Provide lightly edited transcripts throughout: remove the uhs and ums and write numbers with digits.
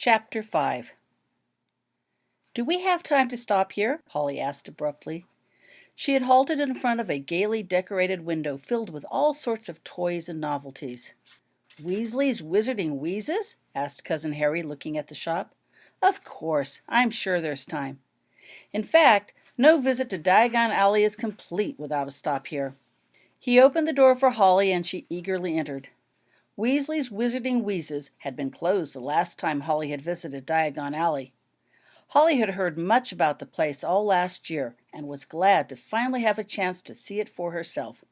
Chapter 5. "Do we have time to stop here?" Holly asked abruptly. She had halted in front of a gaily decorated window filled with all sorts of toys and novelties. "Weasley's Wizarding Wheezes?" asked Cousin Harry, looking at the shop. "Of course, I'm sure there's time. In fact, no visit to Diagon Alley is complete without a stop here." He opened the door for Holly, and she eagerly entered. Weasley's Wizarding Wheezes had been closed the last time Holly had visited Diagon Alley. Holly had heard much about the place all last year and was glad to finally have a chance to see it for herself.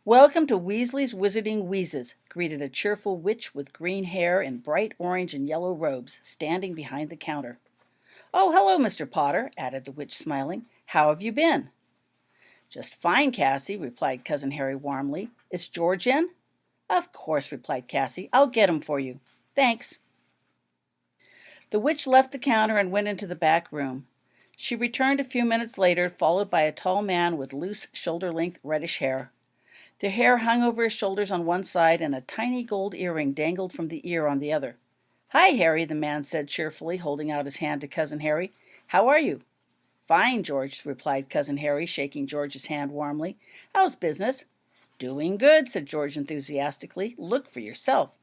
"Welcome to Weasley's Wizarding Wheezes," greeted a cheerful witch with green hair and bright orange and yellow robes, standing behind the counter. "Oh, hello, Mr. Potter," added the witch, smiling. "How have you been?" "Just fine, Cassie," replied Cousin Harry warmly. "Is George in?" "Of course," replied Cassie. "I'll get him for you. Thanks." The witch left the counter and went into the back room. She returned a few minutes later, followed by a tall man with loose, shoulder-length reddish hair. The hair hung over his shoulders on one side, and a tiny gold earring dangled from the ear on the other. "Hi, Harry," the man said cheerfully, holding out his hand to Cousin Harry. "How are you?" "Fine, George," replied Cousin Harry, shaking George's hand warmly. "How's business?" "Doing good," said George enthusiastically. "Look for yourself."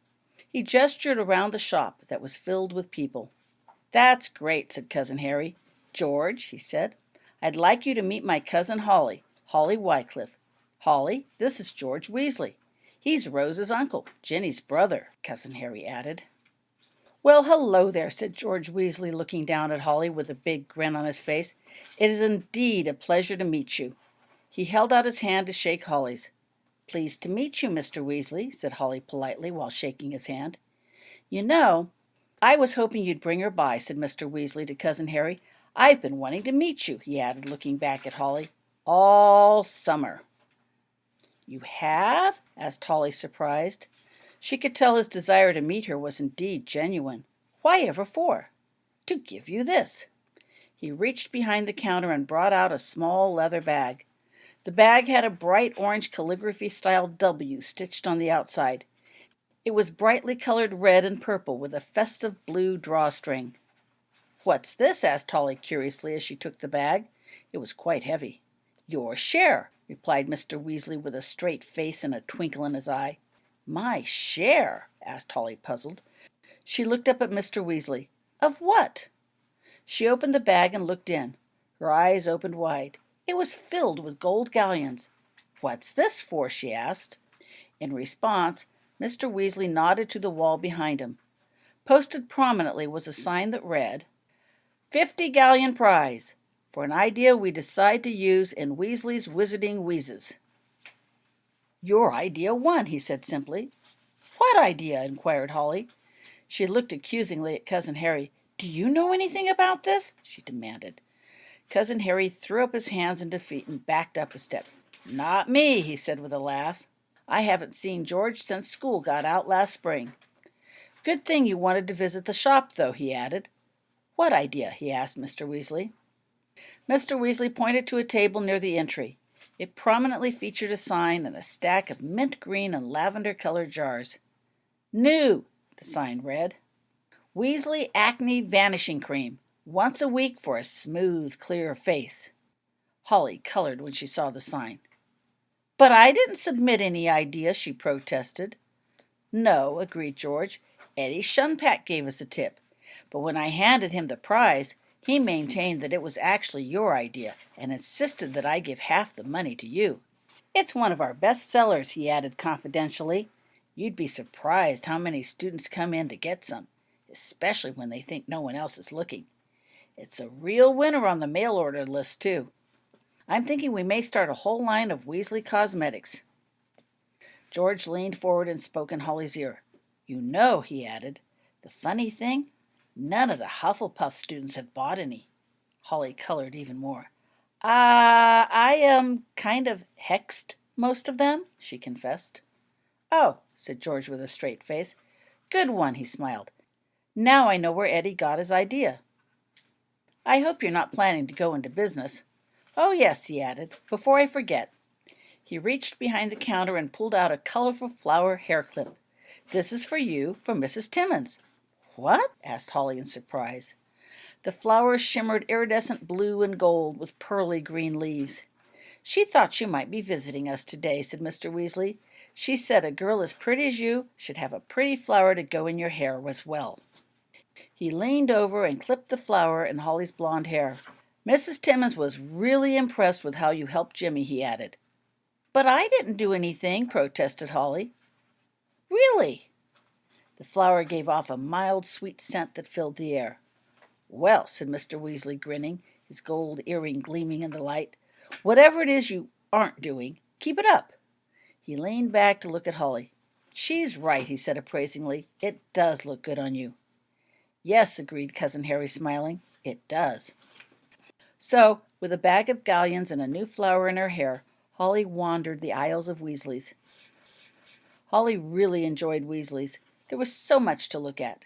He gestured around the shop that was filled with people. "That's great," said Cousin Harry. "George," he said, "I'd like you to meet my cousin Holly, Holly Wycliffe. Holly, this is George Weasley. He's Rose's uncle, Ginny's brother," Cousin Harry added. "Well, hello there," said George Weasley, looking down at Holly with a big grin on his face. "It is indeed a pleasure to meet you." He held out his hand to shake Holly's. "Pleased to meet you, Mr. Weasley," said Holly politely while shaking his hand. "You know, I was hoping you'd bring her by," said Mr. Weasley to Cousin Harry. "I've been wanting to meet you," he added, looking back at Holly, "all summer." "You have?" asked Holly, surprised. She could tell his desire to meet her was indeed genuine. "Why ever for?" "To give you this." He reached behind the counter and brought out a small leather bag. The bag had a bright orange calligraphy-style W stitched on the outside. It was brightly colored red and purple with a festive blue drawstring. "What's this?" asked Holly curiously as she took the bag. It was quite heavy. "Your share," replied Mr. Weasley with a straight face and a twinkle in his eye. "My share?" asked Holly, puzzled. She looked up at Mr. Weasley. "Of what?" She opened the bag and looked in. Her eyes opened wide. It was filled with gold galleons. "What's this for?" she asked. In response, Mr. Weasley nodded to the wall behind him. Posted prominently was a sign that read, "50 galleon prize for an idea we decide to use in Weasley's Wizarding Wheezes." "Your idea won," he said simply. "What idea?" inquired Holly. She looked accusingly at Cousin Harry. "Do you know anything about this?" she demanded. Cousin Harry threw up his hands in defeat and backed up a step. "Not me," he said with a laugh. "I haven't seen George since school got out last spring." "Good thing you wanted to visit the shop, though," he added. "What idea?" he asked Mr. Weasley. Mr. Weasley pointed to a table near the entry. It prominently featured a sign and a stack of mint green and lavender-colored jars. "New," the sign read. "Weasley Acne Vanishing Cream. Once a week for a smooth, clear face." Holly colored when she saw the sign. "But I didn't submit any idea," she protested. "No," agreed George. "Eddie Shunpack gave us a tip. But when I handed him the prize, he maintained that it was actually your idea and insisted that I give half the money to you. It's one of our best sellers," he added confidentially. "You'd be surprised how many students come in to get some, especially when they think no one else is looking. It's a real winner on the mail order list, too. I'm thinking we may start a whole line of Weasley cosmetics." George leaned forward and spoke in Holly's ear. "You know," he added, "the funny thing, none of the Hufflepuff students have bought any." Holly colored even more. I am kind of hexed most of them," she confessed. "Oh," said George with a straight face. "Good one," he smiled. "Now I know where Eddie got his idea. I hope you're not planning to go into business." "Oh, yes," he added, "before I forget." He reached behind the counter and pulled out a colorful flower hair clip. "This is for you, from Mrs. Timmons." What? Asked Holly in surprise. The flowers shimmered iridescent blue and gold with pearly green leaves. She thought you might be visiting us today, said Mr. Weasley. She said a girl as pretty as you should have a pretty flower to go in your hair as well. He leaned over and clipped the flower in Holly's blonde hair. Mrs. Timmons was really impressed with how you helped Jimmy, he added. But I didn't do anything, protested Holly. Really? The flower gave off a mild, sweet scent that filled the air. Well, said Mr. Weasley, grinning, his gold earring gleaming in the light, whatever it is you aren't doing, keep it up. He leaned back to look at Holly. She's right, he said appraisingly. It does look good on you. Yes, agreed Cousin Harry, smiling. It does. So, with a bag of galleons and a new flower in her hair, Holly wandered the aisles of Weasley's. Holly really enjoyed Weasley's. There was so much to look at.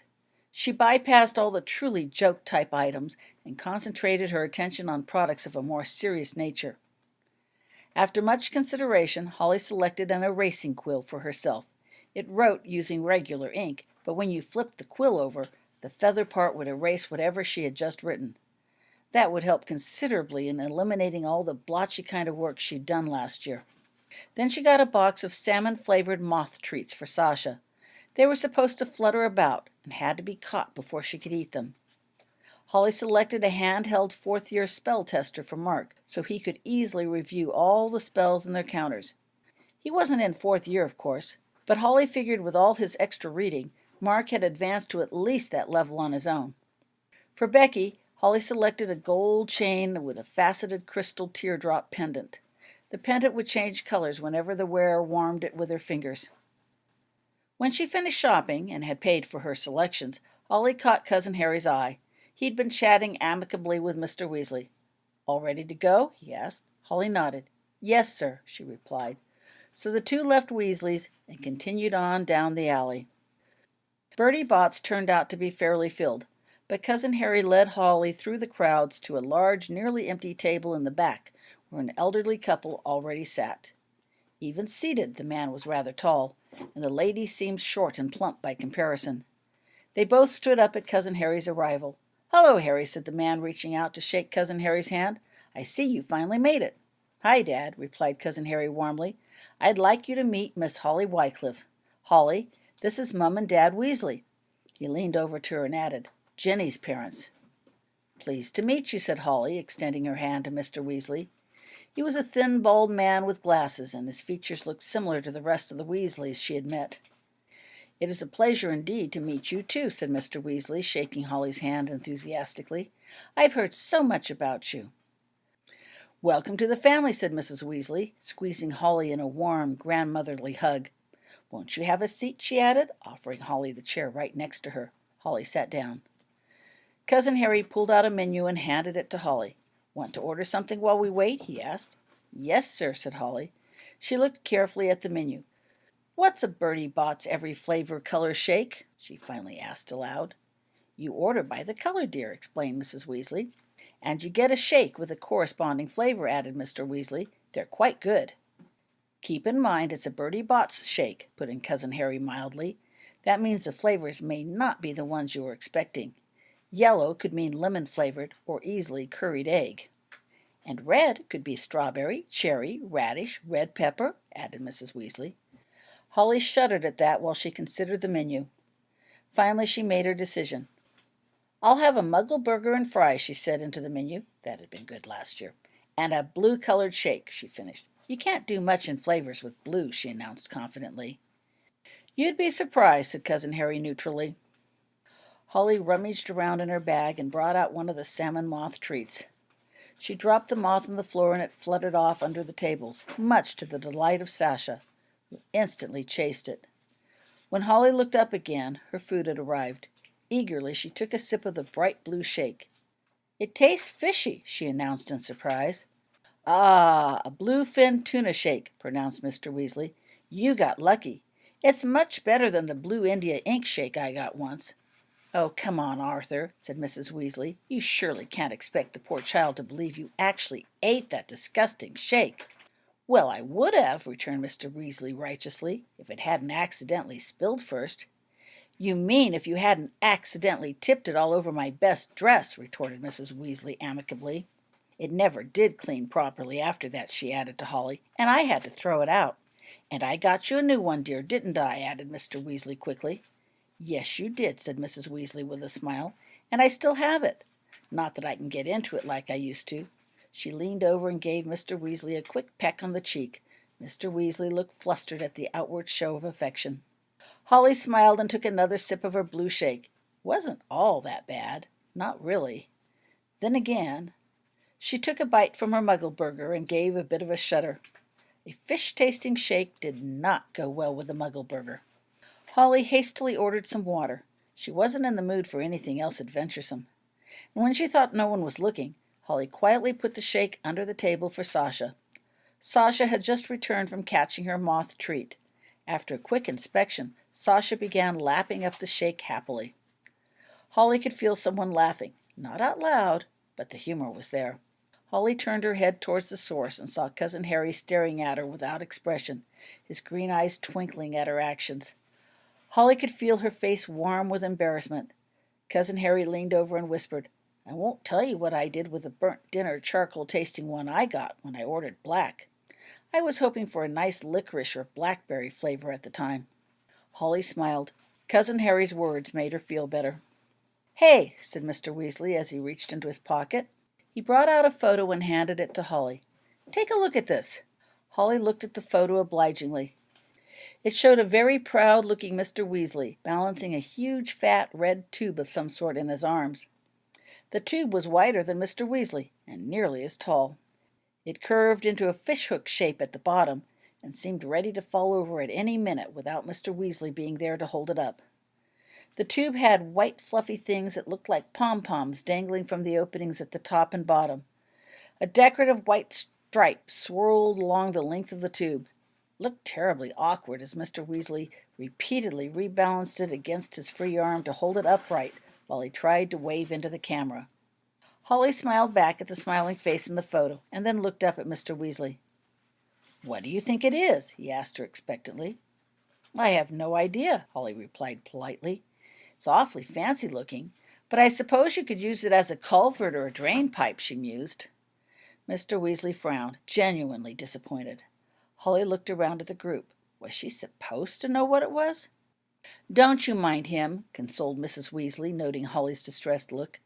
She bypassed all the truly joke-type items and concentrated her attention on products of a more serious nature. After much consideration, Holly selected an erasing quill for herself. It wrote using regular ink, but when you flipped the quill over, the feather part would erase whatever she had just written. That would help considerably in eliminating all the blotchy kind of work she'd done last year. Then she got a box of salmon-flavored moth treats for Sasha. They were supposed to flutter about and had to be caught before she could eat them. Holly selected a handheld fourth-year spell tester for Mark so he could easily review all the spells in their counters. He wasn't in fourth year, of course, but Holly figured with all his extra reading, Mark had advanced to at least that level on his own. For Becky, Holly selected a gold chain with a faceted crystal teardrop pendant. The pendant would change colors whenever the wearer warmed it with her fingers. When she finished shopping and had paid for her selections, Holly caught Cousin Harry's eye. He'd been chatting amicably with Mr. Weasley. All ready to go? He asked. Holly nodded. Yes, sir, she replied. So the two left Weasley's and continued on down the alley. Bertie Bott's turned out to be fairly filled, but Cousin Harry led Holly through the crowds to a large, nearly empty table in the back, where an elderly couple already sat. Even seated, the man was rather tall, and the lady seemed short and plump by comparison. They both stood up at Cousin Harry's arrival. Hello, Harry, said the man, reaching out to shake Cousin Harry's hand. I see you finally made it. Hi, Dad, replied Cousin Harry warmly. I'd like you to meet Miss Holly Wycliffe. Holly, this is Mum and Dad Weasley. He leaned over to her and added, Jenny's parents. Pleased to meet you, said Holly, extending her hand to Mr. Weasley. He was a thin, bald man with glasses, and his features looked similar to the rest of the Weasleys she had met. It is a pleasure indeed to meet you, too, said Mr. Weasley, shaking Holly's hand enthusiastically. I've heard so much about you. Welcome to the family, said Mrs. Weasley, squeezing Holly in a warm, grandmotherly hug. Won't you have a seat, she added, offering Holly the chair right next to her. Holly sat down. Cousin Harry pulled out a menu and handed it to Holly. Want to order something while we wait? He asked. Yes, sir, said Holly. She looked carefully at the menu. What's a Bertie Bott's every flavor color shake? She finally asked aloud. You order by the color, dear, explained Mrs. Weasley. And you get a shake with a corresponding flavor, added Mr. Weasley. They're quite good. Keep in mind it's a Bertie Bott's shake, put in Cousin Harry mildly. That means the flavors may not be the ones you were expecting. Yellow could mean lemon-flavored or easily curried egg. And red could be strawberry, cherry, radish, red pepper, added Mrs. Weasley. Holly shuddered at that while she considered the menu. Finally, she made her decision. I'll have a muggle burger and fries, she said into the menu. That had been good last year. And a blue-colored shake, she finished. You can't do much in flavors with blue, she announced confidently. You'd be surprised, said Cousin Harry neutrally. Holly rummaged around in her bag and brought out one of the salmon moth treats. She dropped the moth on the floor and it fluttered off under the tables, much to the delight of Sasha, who instantly chased it. When Holly looked up again, her food had arrived. Eagerly, she took a sip of the bright blue shake. It tastes fishy, she announced in surprise. Ah, a blue-fin tuna shake, pronounced Mr. Weasley. You got lucky. It's much better than the blue India ink shake I got once. Oh, come on, Arthur, said Mrs. Weasley. You surely can't expect the poor child to believe you actually ate that disgusting shake. Well, I would have, returned Mr. Weasley righteously, if it hadn't accidentally spilled first. "You mean if you hadn't accidentally tipped it all over my best dress," retorted Mrs. Weasley amicably. "It never did clean properly after that," she added to Holly, "and I had to throw it out." "And I got you a new one, dear, didn't I?" added Mr. Weasley quickly. "Yes, you did," said Mrs. Weasley with a smile, "and I still have it. Not that I can get into it like I used to." She leaned over and gave Mr. Weasley a quick peck on the cheek. Mr. Weasley looked flustered at the outward show of affection. Holly smiled and took another sip of her blue shake. Wasn't all that bad. Not really. Then again, she took a bite from her muggle burger and gave a bit of a shudder. A fish-tasting shake did not go well with a muggle burger. Holly hastily ordered some water. She wasn't in the mood for anything else adventuresome. And when she thought no one was looking, Holly quietly put the shake under the table for Sasha. Sasha had just returned from catching her moth treat. After a quick inspection, Sasha began lapping up the shake happily. Holly could feel someone laughing, not out loud, but the humor was there. Holly turned her head towards the source and saw Cousin Harry staring at her without expression, his green eyes twinkling at her actions. Holly could feel her face warm with embarrassment. Cousin Harry leaned over and whispered, "I won't tell you what I did with the burnt dinner charcoal-tasting one I got when I ordered black. I was hoping for a nice licorice or blackberry flavor at the time." Holly smiled. Cousin Harry's words made her feel better. "Hey," said Mr. Weasley as he reached into his pocket. He brought out a photo and handed it to Holly. "Take a look at this." Holly looked at the photo obligingly. It showed a very proud-looking Mr. Weasley balancing a huge, fat, red tube of some sort in his arms. The tube was wider than Mr. Weasley and nearly as tall. It curved into a fishhook shape at the bottom and seemed ready to fall over at any minute without Mr. Weasley being there to hold it up. The tube had white fluffy things that looked like pom-poms dangling from the openings at the top and bottom. A decorative white stripe swirled along the length of the tube. It looked terribly awkward as Mr. Weasley repeatedly rebalanced it against his free arm to hold it upright while he tried to wave into the camera. Holly smiled back at the smiling face in the photo and then looked up at Mr. Weasley. "What do you think it is?" he asked her expectantly. "I have no idea," Holly replied politely. "It's awfully fancy looking, but I suppose you could use it as a culvert or a drain pipe," she mused. Mr. Weasley frowned, genuinely disappointed. Holly looked around at the group. Was she supposed to know what it was? "Don't you mind him," consoled Mrs. Weasley, noting Holly's distressed look.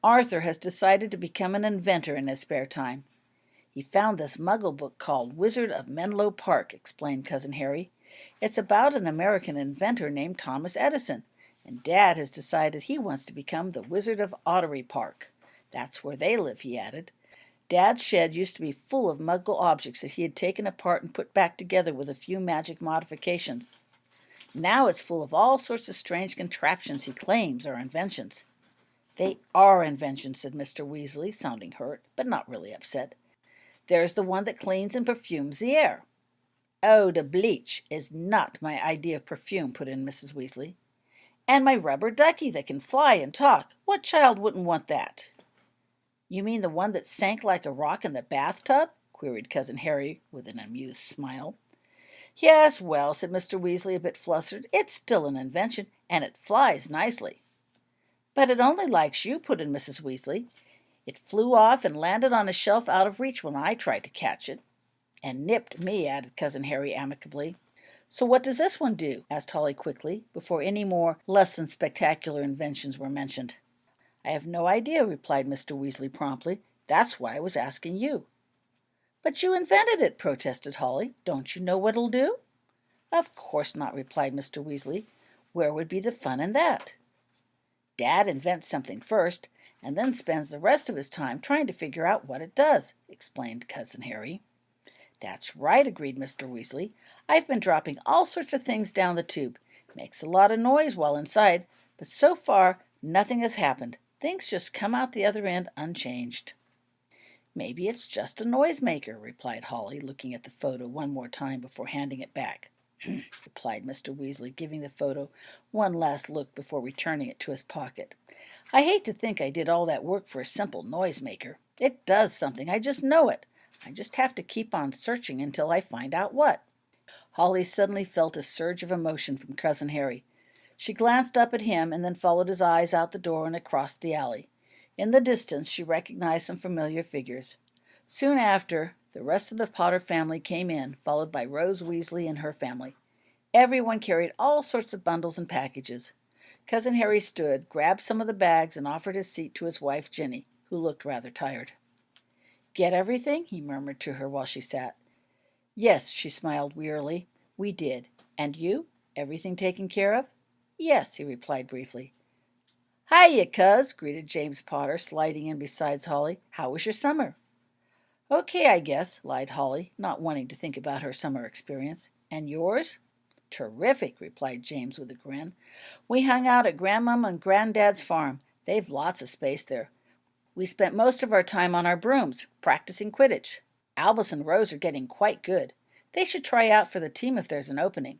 "Arthur has decided to become an inventor in his spare time. He found this muggle book called Wizard of Menlo Park," explained Cousin Harry. "It's about an American inventor named Thomas Edison, and Dad has decided he wants to become the Wizard of Ottery Park. That's where they live," he added. "Dad's shed used to be full of muggle objects that he had taken apart and put back together with a few magic modifications. Now it's full of all sorts of strange contraptions he claims are inventions." "They are inventions," said Mr. Weasley, sounding hurt, but not really upset. "There's the one that cleans and perfumes the air." "Eau de bleach is not my idea of perfume," put in Mrs. Weasley. "And my rubber ducky that can fly and talk. What child wouldn't want that?" "You mean the one that sank like a rock in the bathtub?" queried Cousin Harry with an amused smile. "Yes, well," said Mr. Weasley, a bit flustered, "it's still an invention, and it flies nicely." "But it only likes you," put in Mrs. Weasley. "It flew off and landed on a shelf out of reach when I tried to catch it." "And nipped me," added Cousin Harry amicably. "So what does this one do?" asked Holly quickly, before any more less than spectacular inventions were mentioned. "I have no idea," replied Mr. Weasley promptly. "That's why I was asking you." "But you invented it," protested Holly. "Don't you know what it'll do?" "Of course not," replied Mr. Weasley. "Where would be the fun in that?" "Dad invents something first, and then spends the rest of his time trying to figure out what it does," explained Cousin Harry. "That's right," agreed Mr. Weasley. "I've been dropping all sorts of things down the tube. It makes a lot of noise while inside, but so far nothing has happened. Things just come out the other end unchanged." "Maybe it's just a noisemaker," replied Holly, looking at the photo one more time before handing it back. Replied Mr. Weasley, giving the photo one last look before returning it to his pocket. "I hate to think I did all that work for a simple noisemaker. It does something, I just know it. I just have to keep on searching until I find out what." Holly suddenly felt a surge of emotion from Cousin Harry. She glanced up at him and then followed his eyes out the door and across the alley. In the distance, she recognized some familiar figures. Soon after, the rest of the Potter family came in, followed by Rose Weasley and her family. Everyone carried all sorts of bundles and packages. Cousin Harry stood, grabbed some of the bags, and offered his seat to his wife, Ginny, who looked rather tired. "Get everything?" he murmured to her while she sat. "Yes," she smiled wearily. "We did. And you? Everything taken care of?" "Yes," he replied briefly. "Hiya, Cuz," greeted James Potter, sliding in beside Holly. "How was your summer?" "Okay, I guess," lied Holly, not wanting to think about her summer experience. "And yours?" "Terrific," replied James with a grin. "We hung out at Grandmom and Granddad's farm. They've lots of space there. We spent most of our time on our brooms, practicing Quidditch. Albus and Rose are getting quite good. They should try out for the team if there's an opening."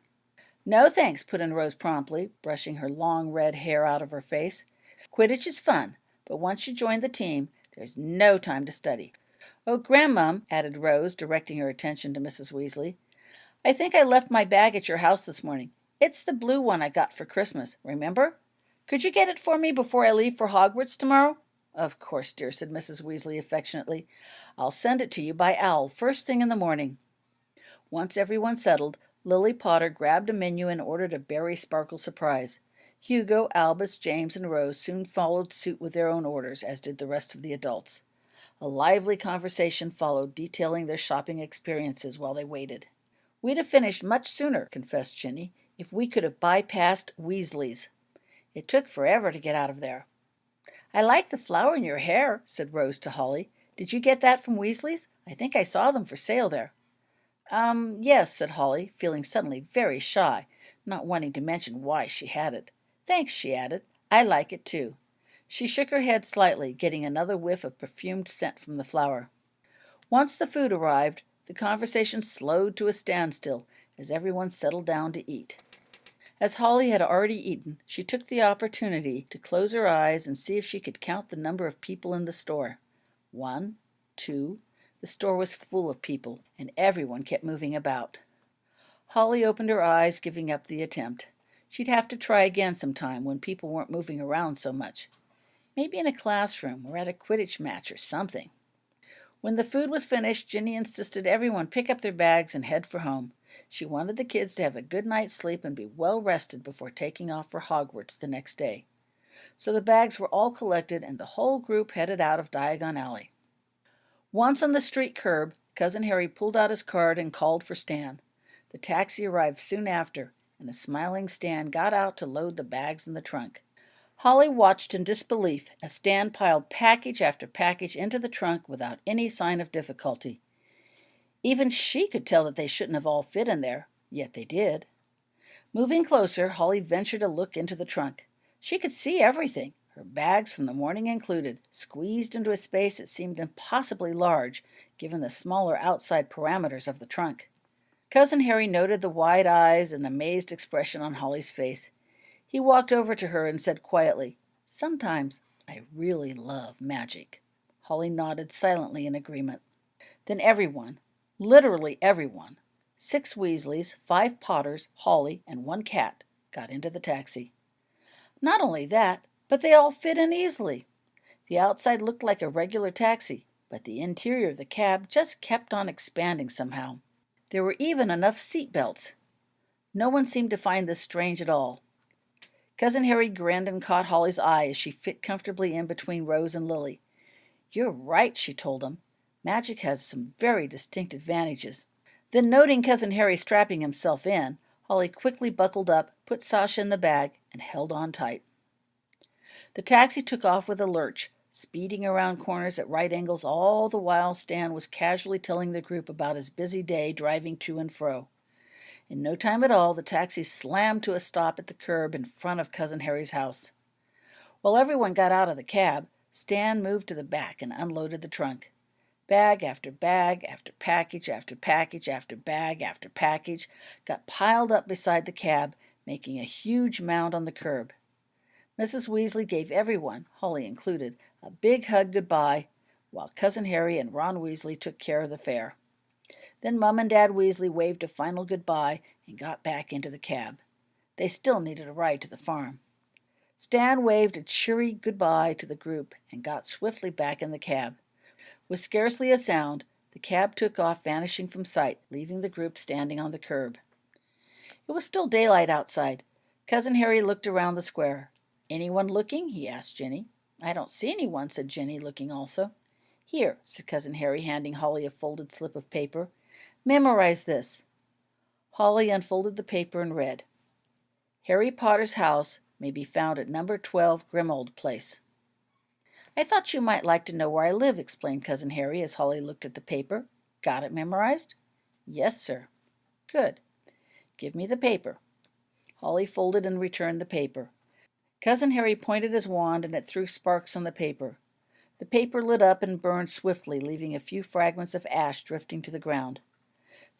"No, thanks," put in Rose promptly, brushing her long red hair out of her face. "Quidditch is fun, but once you join the team, there's no time to study. Oh, Grandmom," added Rose, directing her attention to Mrs. Weasley, "I think I left my bag at your house this morning. It's the blue one I got for Christmas, remember? Could you get it for me before I leave for Hogwarts tomorrow?" "Of course, dear," said Mrs. Weasley affectionately. "I'll send it to you by owl first thing in the morning." Once everyone settled, Lily Potter grabbed a menu and ordered a berry sparkle surprise. Hugo, Albus, James, and Rose soon followed suit with their own orders, as did the rest of the adults. A lively conversation followed, detailing their shopping experiences while they waited. "We'd have finished much sooner," confessed Ginny, "if we could have bypassed Weasley's. It took forever to get out of there." "I like the flower in your hair," said Rose to Holly. "Did you get that from Weasley's? I think I saw them for sale there." Yes," said Holly, feeling suddenly very shy, not wanting to mention why she had it. "Thanks," she added. "I like it, too." She shook her head slightly, getting another whiff of perfumed scent from the flower. Once the food arrived, the conversation slowed to a standstill as everyone settled down to eat. As Holly had already eaten, she took the opportunity to close her eyes and see if she could count the number of people in the store. 1, 2. The store was full of people, and everyone kept moving about. Holly opened her eyes, giving up the attempt. She'd have to try again sometime when people weren't moving around so much. Maybe in a classroom or at a Quidditch match or something. When the food was finished, Ginny insisted everyone pick up their bags and head for home. She wanted the kids to have a good night's sleep and be well rested before taking off for Hogwarts the next day. So the bags were all collected and the whole group headed out of Diagon Alley. Once on the street curb, Cousin Harry pulled out his card and called for Stan. The taxi arrived soon after, and a smiling Stan got out to load the bags in the trunk. Holly watched in disbelief as Stan piled package after package into the trunk without any sign of difficulty. Even she could tell that they shouldn't have all fit in there, yet they did. Moving closer, Holly ventured a look into the trunk. She could see everything, her bags from the morning included, squeezed into a space that seemed impossibly large, given the smaller outside parameters of the trunk. Cousin Harry noted the wide eyes and amazed expression on Holly's face. He walked over to her and said quietly, "Sometimes I really love magic." Holly nodded silently in agreement. Then everyone, literally everyone, 6 Weasleys, 5 Potters, Holly, and 1 cat, got into the taxi. Not only that, but they all fit in easily. The outside looked like a regular taxi, but the interior of the cab just kept on expanding somehow. There were even enough seat belts. No one seemed to find this strange at all. Cousin Harry grinned and caught Holly's eye as she fit comfortably in between Rose and Lily. "You're right," she told him. "Magic has some very distinct advantages." Then, noting Cousin Harry strapping himself in, Holly quickly buckled up, put Sasha in the bag, and held on tight. The taxi took off with a lurch, speeding around corners at right angles all the while Stan was casually telling the group about his busy day driving to and fro. In no time at all, the taxi slammed to a stop at the curb in front of Cousin Harry's house. While everyone got out of the cab, Stan moved to the back and unloaded the trunk. Bag after package after package after bag after package got piled up beside the cab, making a huge mound on the curb. Mrs. Weasley gave everyone, Holly included, a big hug goodbye, while Cousin Harry and Ron Weasley took care of the fare. Then Mum and Dad Weasley waved a final goodbye and got back into the cab. They still needed a ride to the farm. Stan waved a cheery goodbye to the group and got swiftly back in the cab. With scarcely a sound, the cab took off, vanishing from sight, leaving the group standing on the curb. It was still daylight outside. Cousin Harry looked around the square. "Anyone looking?" he asked Jenny. "I don't see anyone," said Jenny, looking also. "Here," said Cousin Harry, handing Holly a folded slip of paper. "Memorize this." Holly unfolded the paper and read, "Harry Potter's house may be found at number 12 Grimold Place." "I thought you might like to know where I live," explained Cousin Harry as Holly looked at the paper. "Got it memorized?" "Yes, sir." "Good. Give me the paper." Holly folded and returned the paper. Cousin Harry pointed his wand and it threw sparks on the paper. The paper lit up and burned swiftly, leaving a few fragments of ash drifting to the ground.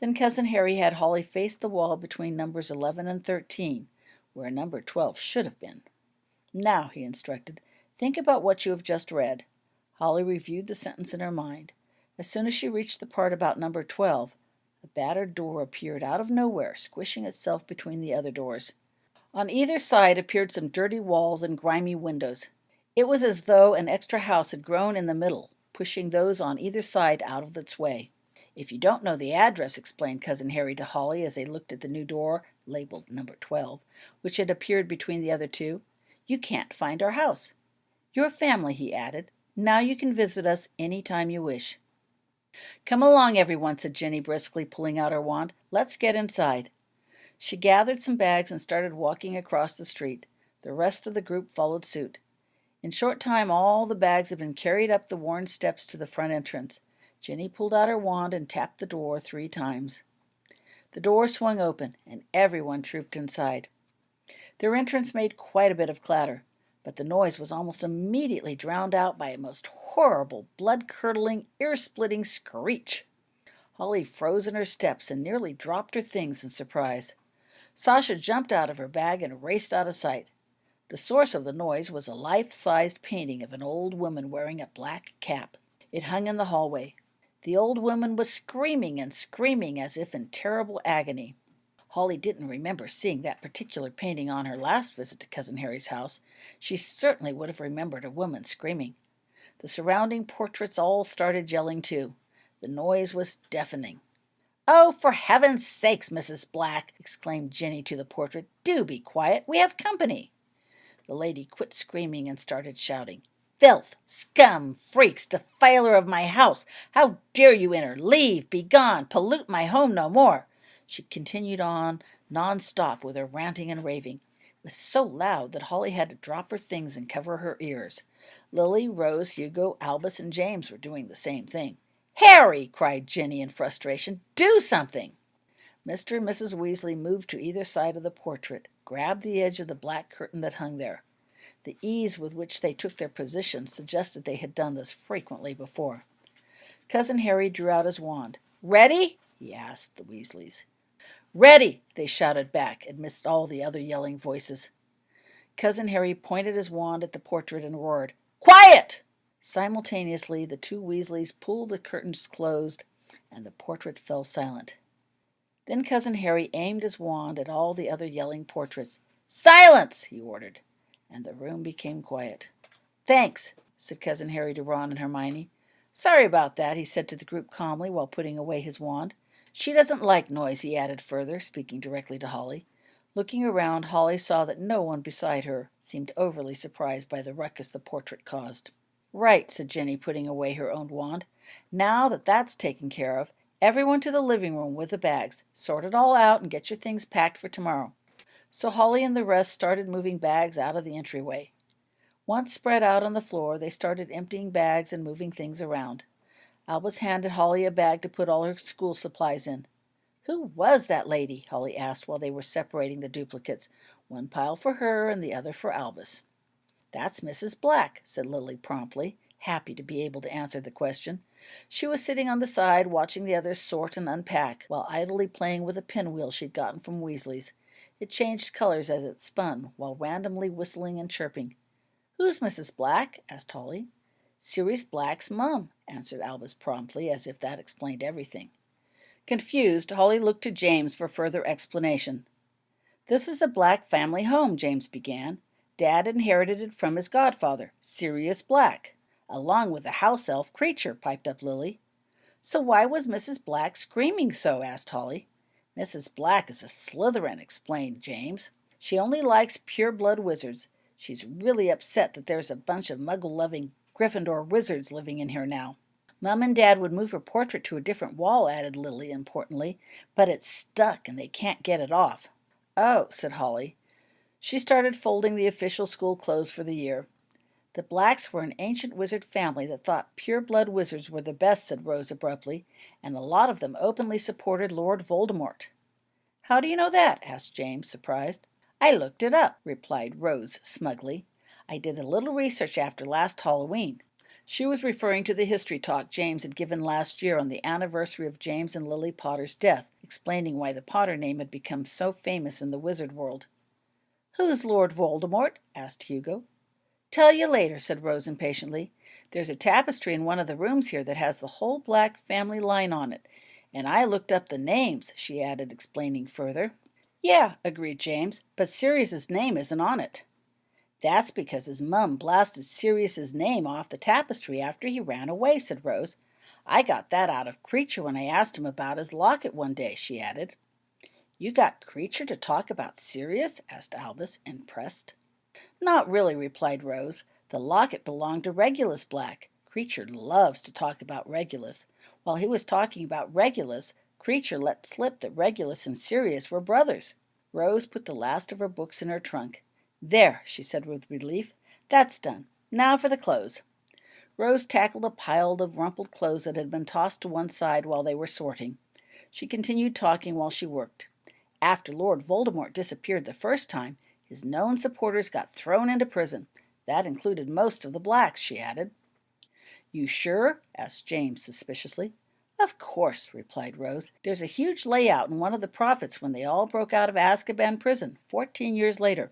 Then Cousin Harry had Holly face the wall between numbers 11 and 13, where number 12 should have been. "Now," he instructed, "think about what you have just read." Holly reviewed the sentence in her mind. As soon as she reached the part about number 12, a battered door appeared out of nowhere, squishing itself between the other doors. On either side appeared some dirty walls and grimy windows. It was as though an extra house had grown in the middle, pushing those on either side out of its way. "If you don't know the address," explained Cousin Harry to Holly as they looked at the new door, labeled number 12, which had appeared between the other two, "you can't find our house. Your family," he added. "Now you can visit us any time you wish." "Come along, everyone," said Jenny briskly, pulling out her wand. "Let's get inside." She gathered some bags and started walking across the street. The rest of the group followed suit. In short time, all the bags had been carried up the worn steps to the front entrance. Jenny pulled out her wand and tapped the door 3 times. The door swung open, and everyone trooped inside. Their entrance made quite a bit of clatter, but the noise was almost immediately drowned out by a most horrible, blood-curdling, ear-splitting screech. Holly froze in her steps and nearly dropped her things in surprise. Sasha jumped out of her bag and raced out of sight. The source of the noise was a life-sized painting of an old woman wearing a black cap. It hung in the hallway. The old woman was screaming and screaming as if in terrible agony. Holly didn't remember seeing that particular painting on her last visit to Cousin Harry's house. She certainly would have remembered a woman screaming. The surrounding portraits all started yelling too. The noise was deafening. "Oh, for heaven's sakes, Mrs. Black!" exclaimed Jenny to the portrait. "Do be quiet. We have company." The lady quit screaming and started shouting. "Filth! Scum! Freaks! Defiler of my house! How dare you enter? Leave! Be gone! Pollute my home no more!" She continued on non-stop with her ranting and raving. It was so loud that Holly had to drop her things and cover her ears. Lily, Rose, Hugo, Albus, and James were doing the same thing. "Harry!" cried Jenny in frustration. "Do something!" Mr. and Mrs. Weasley moved to either side of the portrait, grabbed the edge of the black curtain that hung there. The ease with which they took their positions suggested they had done this frequently before. Cousin Harry drew out his wand. "Ready?" he asked the Weasleys. "Ready!" they shouted back, amidst all the other yelling voices. Cousin Harry pointed his wand at the portrait and roared, "Quiet!" Simultaneously, the 2 Weasleys pulled the curtains closed, and the portrait fell silent. Then Cousin Harry aimed his wand at all the other yelling portraits. "Silence!" he ordered, and the room became quiet. "Thanks," said Cousin Harry to Ron and Hermione. "Sorry about that," he said to the group calmly while putting away his wand. "She doesn't like noise," he added further, speaking directly to Holly. Looking around, Holly saw that no one beside her seemed overly surprised by the ruckus the portrait caused. "Right," said Jenny, putting away her own wand. "Now that that's taken care of, everyone to the living room with the bags. Sort it all out and get your things packed for tomorrow." So Holly and the rest started moving bags out of the entryway. Once spread out on the floor, they started emptying bags and moving things around. Albus handed Holly a bag to put all her school supplies in. "Who was that lady?" Holly asked while they were separating the duplicates, one pile for her and the other for Albus. "That's Mrs. Black," said Lily promptly, happy to be able to answer the question. She was sitting on the side watching the others sort and unpack, while idly playing with a pinwheel she'd gotten from Weasley's. It changed colors as it spun, while randomly whistling and chirping. "Who's Mrs. Black?" asked Holly. "Sirius Black's mum," answered Albus promptly, as if that explained everything. Confused, Holly looked to James for further explanation. "This is the Black family home," James began. "Dad inherited it from his godfather, Sirius Black." "Along with the house elf creature," piped up Lily. "So why was Mrs. Black screaming so?" asked Holly. "Mrs. Black is a Slytherin," explained James. "She only likes pure-blood wizards. She's really upset that there's a bunch of muggle-loving Gryffindor wizards living in here now." "Mum and Dad would move her portrait to a different wall," added Lily importantly, "but it's stuck and they can't get it off." "Oh," said Holly. She started folding the official school clothes for the year. "The Blacks were an ancient wizard family that thought pure-blood wizards were the best," said Rose abruptly, "and a lot of them openly supported Lord Voldemort." "How do you know that?" asked James, surprised. "I looked it up," replied Rose smugly. "I did a little research after last Halloween." She was referring to the history talk James had given last year on the anniversary of James and Lily Potter's death, explaining why the Potter name had become so famous in the wizard world. "Who's Lord Voldemort?" asked Hugo. "Tell you later," said Rose impatiently. "There's a tapestry in one of the rooms here that has the whole Black family line on it. And I looked up the names," she added, explaining further. "Yeah," agreed James, "but Sirius's name isn't on it." "That's because his mum blasted Sirius's name off the tapestry after he ran away," said Rose. "I got that out of Creature when I asked him about his locket one day," she added. "You got Creature to talk about Sirius?" asked Albus, impressed. "Not really," replied Rose. "The locket belonged to Regulus Black. Creature loves to talk about Regulus. While he was talking about Regulus, Creature let slip that Regulus and Sirius were brothers." Rose put the last of her books in her trunk. "There," she said with relief. "That's done. Now for the clothes." Rose tackled a pile of rumpled clothes that had been tossed to one side while they were sorting. She continued talking while she worked. "After Lord Voldemort disappeared the first time, his known supporters got thrown into prison. That included most of the Blacks," she added. "You sure?" asked James suspiciously. "Of course," replied Rose. "There's a huge layout in one of the prophets when they all broke out of Azkaban prison 14 years later.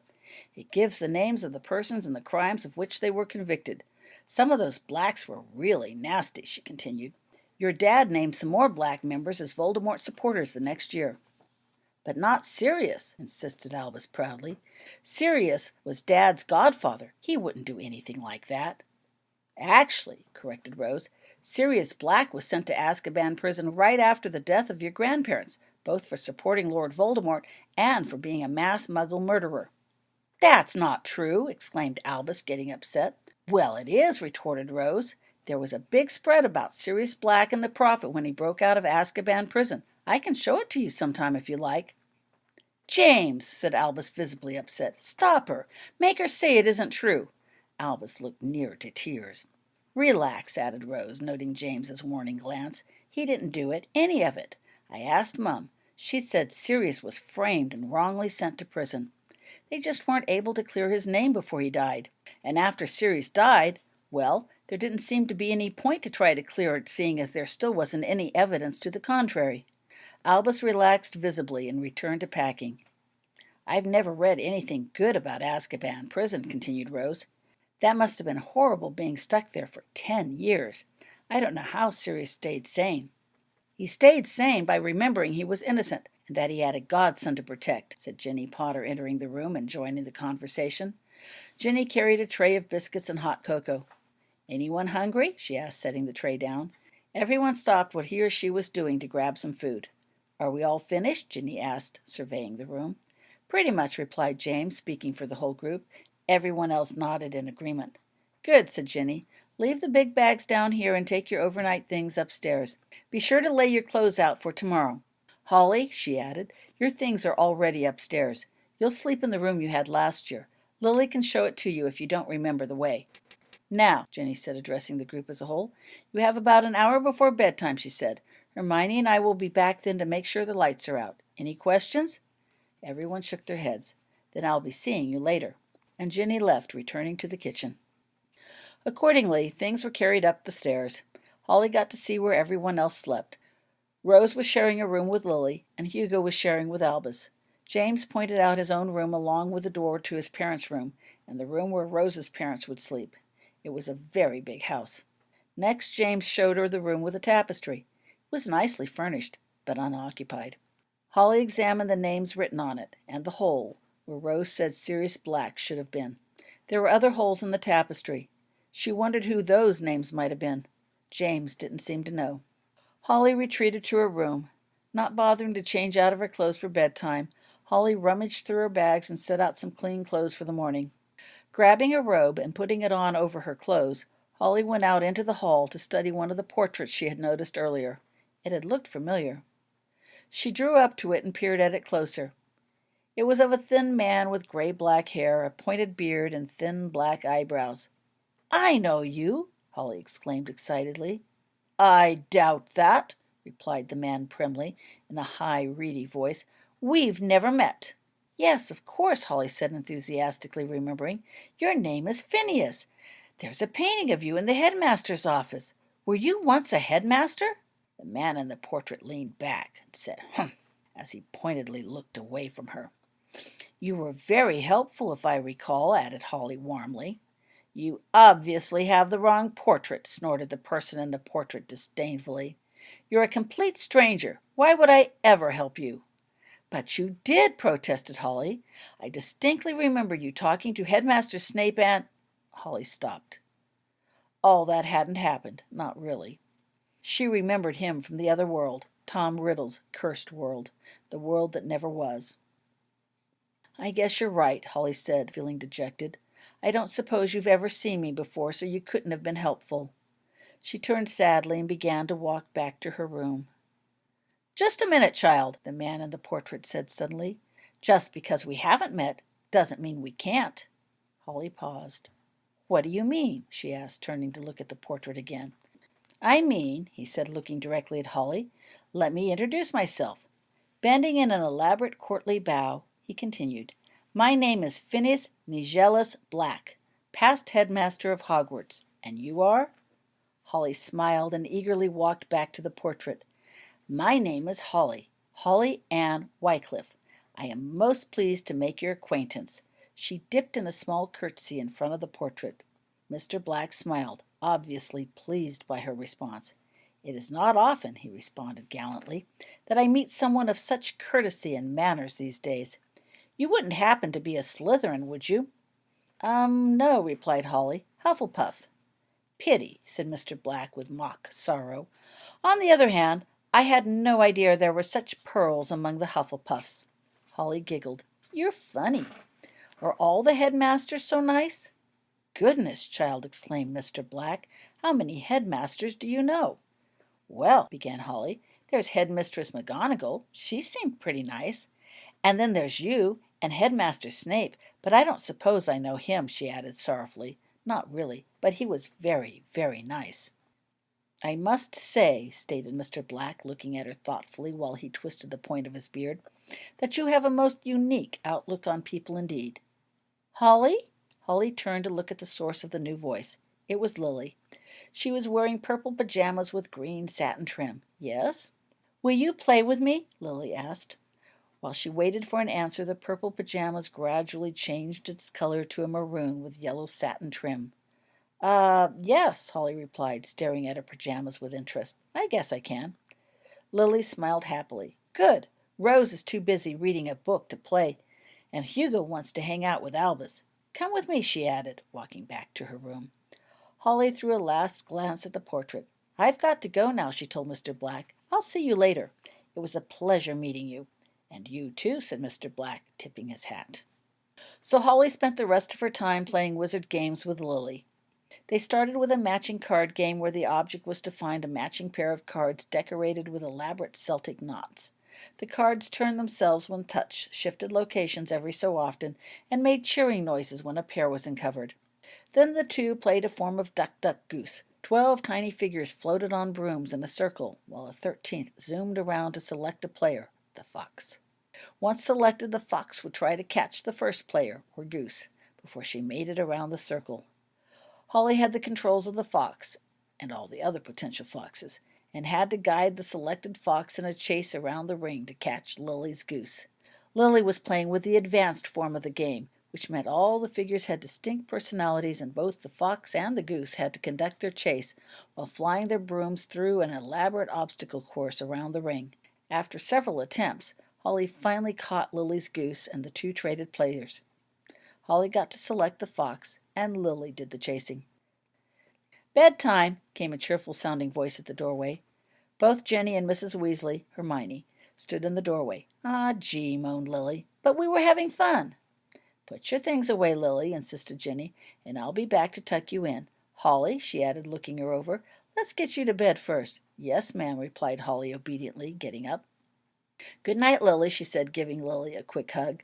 It gives the names of the persons and the crimes of which they were convicted. Some of those Blacks were really nasty," she continued. "Your dad named some more Black members as Voldemort supporters the next year." "But not Sirius," insisted Albus proudly. "Sirius was Dad's godfather. He wouldn't do anything like that." "Actually," corrected Rose, "Sirius Black was sent to Azkaban prison right after the death of your grandparents, both for supporting Lord Voldemort and for being a mass Muggle murderer." "That's not true!" exclaimed Albus, getting upset. "Well, it is," retorted Rose. "There was a big spread about Sirius Black and the Prophet when he broke out of Azkaban prison. I can show it to you sometime if you like." "James," said Albus, visibly upset, "stop her. Make her say it isn't true." Albus looked near to tears. "Relax," added Rose, noting James's warning glance. "He didn't do it, any of it. I asked Mum. She said Sirius was framed and wrongly sent to prison. They just weren't able to clear his name before he died. And after Sirius died, well, there didn't seem to be any point to try to clear it, seeing as there still wasn't any evidence to the contrary." Albus relaxed visibly and returned to packing. "I've never read anything good about Azkaban prison," continued Rose. "That must have been horrible being stuck there for 10 years. I don't know how Sirius stayed sane." "He stayed sane by remembering he was innocent and that he had a godson to protect," said Ginny Potter, entering the room and joining the conversation. Ginny carried a tray of biscuits and hot cocoa. "Anyone hungry?" she asked, setting the tray down. Everyone stopped what he or she was doing to grab some food. "Are we all finished?" Ginny asked, surveying the room. "Pretty much," replied James, speaking for the whole group. Everyone else nodded in agreement. "Good," said Ginny. "Leave the big bags down here and take your overnight things upstairs. Be sure to lay your clothes out for tomorrow. Holly," she added, "your things are already upstairs. You'll sleep in the room you had last year. Lily can show it to you if you don't remember the way." "Now," Ginny said, addressing the group as a whole, "you have about an hour before bedtime," she said. "Hermione and I will be back then to make sure the lights are out. Any questions?" Everyone shook their heads. "Then I'll be seeing you later." And Ginny left, returning to the kitchen. Accordingly, things were carried up the stairs. Holly got to see where everyone else slept. Rose was sharing a room with Lily, and Hugo was sharing with Albus. James pointed out his own room along with the door to his parents' room, and the room where Rose's parents would sleep. It was a very big house. Next, James showed her the room with the tapestry. It was nicely furnished, but unoccupied. Holly examined the names written on it, and the hole, where Rose said Sirius Black should have been. There were other holes in the tapestry. She wondered who those names might have been. James didn't seem to know. Holly retreated to her room. Not bothering to change out of her clothes for bedtime, Holly rummaged through her bags and set out some clean clothes for the morning. Grabbing a robe and putting it on over her clothes, Holly went out into the hall to study one of the portraits she had noticed earlier. It had looked familiar. She drew up to it and peered at it closer. It was of a thin man with gray-black hair, a pointed beard, and thin black eyebrows. "I know you!" Holly exclaimed excitedly. "I doubt that," replied the man primly, in a high, reedy voice. "We've never met." "Yes, of course," Holly said enthusiastically, remembering. "Your name is Phineas. There's a painting of you in the headmaster's office. Were you once a headmaster?" The man in the portrait leaned back and said, "Humph," as he pointedly looked away from her. "You were very helpful, if I recall," added Holly warmly. "You obviously have the wrong portrait," snorted the person in the portrait disdainfully. "You're a complete stranger. Why would I ever help you?" "But you did," protested Holly. "I distinctly remember you talking to Headmaster Snape and—" Holly stopped. All that hadn't happened, not really. She remembered him from the other world, Tom Riddle's cursed world, the world that never was. "I guess you're right," Holly said, feeling dejected. "I don't suppose you've ever seen me before, so you couldn't have been helpful." She turned sadly and began to walk back to her room. "Just a minute, child," the man in the portrait said suddenly. "Just because we haven't met doesn't mean we can't." Holly paused. "What do you mean?" she asked, turning to look at the portrait again. "I mean," he said, looking directly at Holly, "let me introduce myself." Bending in an elaborate courtly bow, he continued, "My name is Phineas Nigellus Black, past headmaster of Hogwarts. And you are?" Holly smiled and eagerly walked back to the portrait. "My name is Holly Ann Wycliffe. I am most pleased to make your acquaintance." She dipped in a small curtsy in front of the portrait. Mr. Black smiled, obviously pleased by her response. "It is not often," he responded gallantly, "that I meet someone of such courtesy and manners these days. You wouldn't happen to be a Slytherin, would you?" No," replied Holly. "Hufflepuff." "Pity," said Mr. Black with mock sorrow. "On the other hand, I had no idea there were such pearls among the Hufflepuffs." Holly giggled. "You're funny. Are all the headmasters so nice?" "Goodness, child!" exclaimed Mr. Black. "How many headmasters do you know?" "Well," began Holly, "there's Headmistress McGonagall. She seemed pretty nice. And then there's you, and Headmaster Snape, but I don't suppose I know him," she added sorrowfully. "Not really, but he was very, very nice." "I must say," stated Mr. Black, looking at her thoughtfully while he twisted the point of his beard, "that you have a most unique outlook on people indeed." "Holly?" Holly turned to look at the source of the new voice. It was Lily. She was wearing purple pajamas with green satin trim. "Yes?" "Will you play with me?" Lily asked. While she waited for an answer, the purple pajamas gradually changed its color to a maroon with yellow satin trim. Yes," Holly replied, staring at her pajamas with interest. "I guess I can." Lily smiled happily. "Good. Rose is too busy reading a book to play, and Hugo wants to hang out with Albus. Come with me," she added, walking back to her room. Holly threw a last glance at the portrait. "I've got to go now," she told Mr. Black. "I'll see you later. It was a pleasure meeting you." "And you too," said Mr. Black, tipping his hat. So Holly spent the rest of her time playing wizard games with Lily. They started with a matching card game where the object was to find a matching pair of cards decorated with elaborate Celtic knots. The cards turned themselves when touched, shifted locations every so often, and made cheering noises when a pair was uncovered. Then the two played a form of duck, duck, goose. 12 tiny figures floated on brooms in a circle, while a 13th zoomed around to select a player, the fox. Once selected, the fox would try to catch the first player, or goose, before she made it around the circle. Holly had the controls of the fox, and all the other potential foxes, and had to guide the selected fox in a chase around the ring to catch Lily's goose. Lily was playing with the advanced form of the game, which meant all the figures had distinct personalities, and both the fox and the goose had to conduct their chase while flying their brooms through an elaborate obstacle course around the ring. After several attempts, Holly finally caught Lily's goose, and the two traded players. Holly got to select the fox, and Lily did the chasing. "Bedtime," came a cheerful-sounding voice at the doorway. Both Jenny and Mrs. Weasley, Hermione, stood in the doorway. "Ah, gee," moaned Lily, "but we were having fun." "Put your things away, Lily," insisted Jenny, "and I'll be back to tuck you in. Holly," she added, looking her over, "let's get you to bed first." "Yes, ma'am," replied Holly obediently, getting up. "Good night, Lily," she said, giving Lily a quick hug.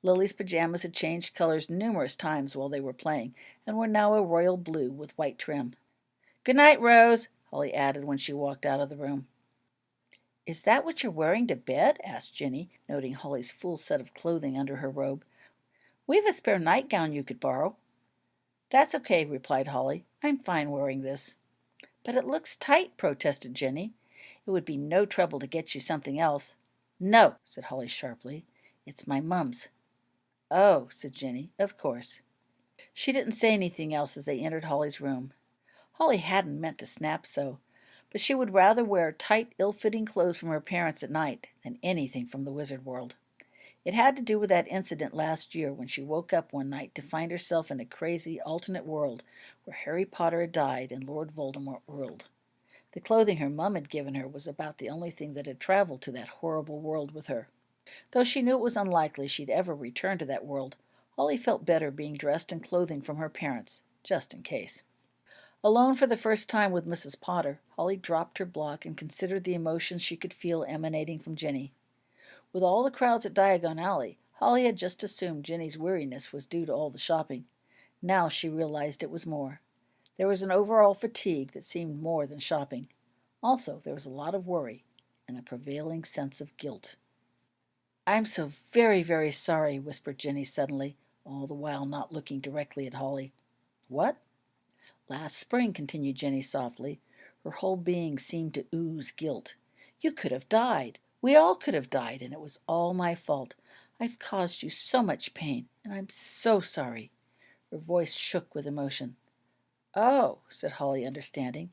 Lily's pajamas had changed colors numerous times while they were playing, and were now a royal blue with white trim. "Good night, Rose," Holly added when she walked out of the room. "Is that what you're wearing to bed?" asked Jenny, noting Holly's full set of clothing under her robe. "We've a spare nightgown you could borrow." "That's okay," replied Holly. "I'm fine wearing this." "But it looks tight," protested Jenny. "It would be no trouble to get you something else." "No," said Holly sharply. "It's my mum's." "Oh," said Jenny, "of course." She didn't say anything else as they entered Holly's room. Holly hadn't meant to snap so, but she would rather wear tight, ill-fitting clothes from her parents at night than anything from the wizard world. It had to do with that incident last year when she woke up one night to find herself in a crazy alternate world where Harry Potter had died and Lord Voldemort ruled. The clothing her mum had given her was about the only thing that had traveled to that horrible world with her. Though she knew it was unlikely she'd ever return to that world, Holly felt better being dressed in clothing from her parents, just in case. Alone for the first time with Mrs. Potter, Holly dropped her block and considered the emotions she could feel emanating from Ginny. With all the crowds at Diagon Alley, Holly had just assumed Ginny's weariness was due to all the shopping. Now she realized it was more. There was an overall fatigue that seemed more than shopping. Also, there was a lot of worry and a prevailing sense of guilt. "I'm so very, very sorry," whispered Ginny suddenly, all the while not looking directly at Holly. "What?" "Last spring," continued Jenny softly. Her whole being seemed to ooze guilt. "You could have died. We all could have died, and it was all my fault. I've caused you so much pain, and I'm so sorry." Her voice shook with emotion. "Oh," said Holly, understanding.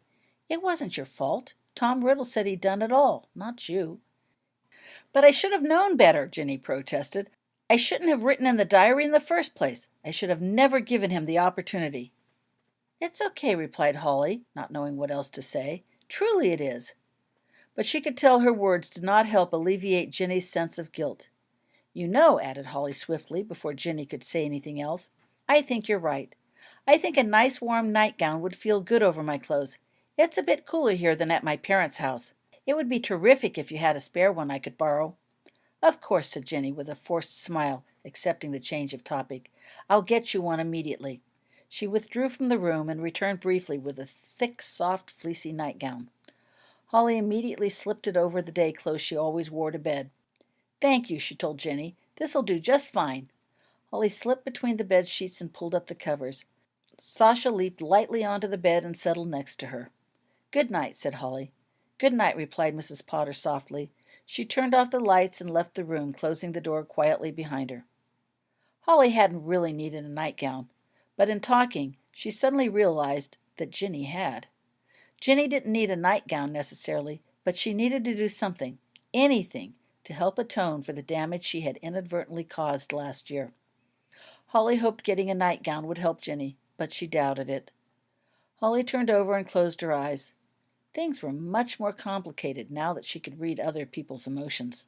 "It wasn't your fault. Tom Riddle said he'd done it all, not you." "But I should have known better," Ginny protested. "I shouldn't have written in the diary in the first place. I should have never given him the opportunity." "It's okay," replied Holly, not knowing what else to say. "Truly it is." But she could tell her words did not help alleviate Ginny's sense of guilt. "You know," added Holly swiftly, before Ginny could say anything else, "I think you're right. I think a nice warm nightgown would feel good over my clothes. It's a bit cooler here than at my parents' house. It would be terrific if you had a spare one I could borrow." "Of course," said Jenny, with a forced smile, accepting the change of topic. "I'll get you one immediately." She withdrew from the room and returned briefly with a thick, soft, fleecy nightgown. Holly immediately slipped it over the day clothes she always wore to bed. "Thank you," she told Jenny. "This'll do just fine." Holly slipped between the bed sheets and pulled up the covers. Sasha leaped lightly onto the bed and settled next to her. "Good night," said Holly. "Good night," replied Mrs. Potter softly. She turned off the lights and left the room, closing the door quietly behind her. Holly hadn't really needed a nightgown, but in talking, she suddenly realized that Ginny had. Ginny didn't need a nightgown necessarily, but she needed to do something, anything, to help atone for the damage she had inadvertently caused last year. Holly hoped getting a nightgown would help Ginny, but she doubted it. Holly turned over and closed her eyes. Things were much more complicated now that she could read other people's emotions.